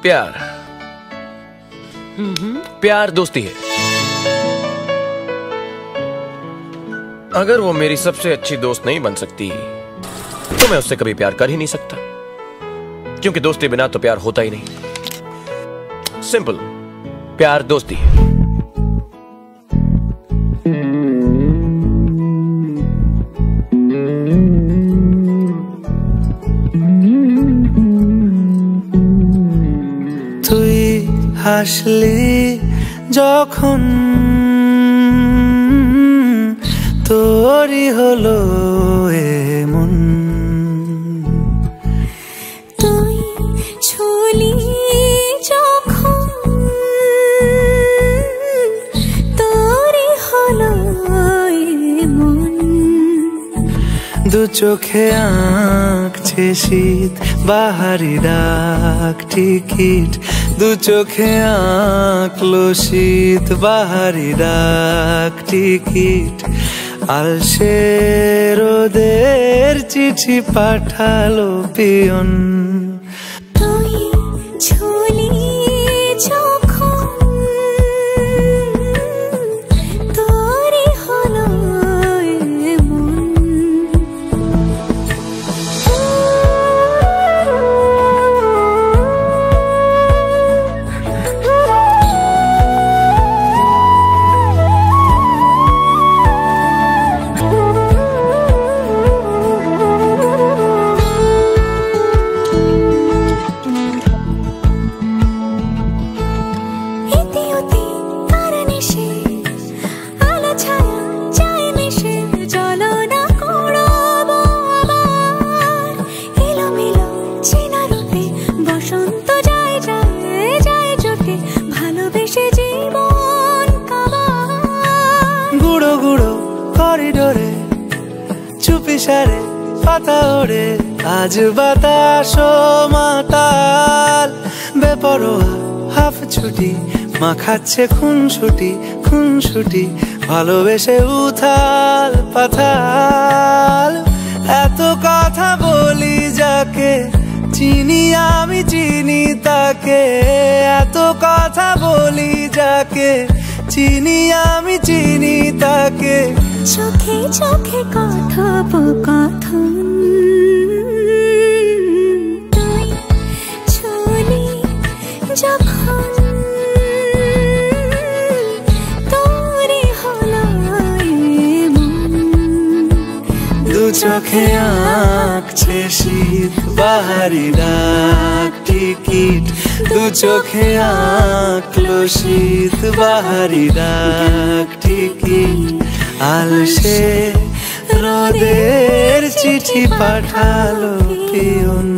प्यार प्यार दोस्ती है। अगर वो मेरी सबसे अच्छी दोस्त नहीं बन सकती तो मैं उससे कभी प्यार कर ही नहीं सकता, क्योंकि दोस्ती बिना तो प्यार होता ही नहीं। सिंपल, प्यार दोस्ती है। তুই হাসলি যখন তোরই হলো এমন, তুই ছুলি যখন তোরই হলো এমন। দু চোখে আঁকছে শীত বাহারি ডাক টিকিট, দু চোখে আঁকলো শীত বাহারি ডাক টিকিট। আলসে রোদের চিঠি পাঠালো পিয়ন, তুই ছুলি যখন তোরই হলো এমন। গুঁড়ো গুঁড়ো করিডোরে চুপি সারে পাতা ওড়ে, আজ বাতাস মাতাল বেপরোয়া হাফ ছুটি মাখাচ্ছে খুনসুটি খুনসুটি, ভালোবেসে উথাল পাথাল। এত কথা বলি যাকে চিনি আমি চিনি তাকে, এত কথা বলি যাকে চিনি আমি চিনি তাকে। চোখে চোখে কথোপকথন, তুই ছুলি যখন তোরই হলো এমন। দু চোখে আঁকছে শীত বাহারি ডাক টিকিট, দু চোখে আঁকলো শীত বাহারি ডাক টিকিট। আলসে রোদের চিঠি পাঠালো পিয়ন।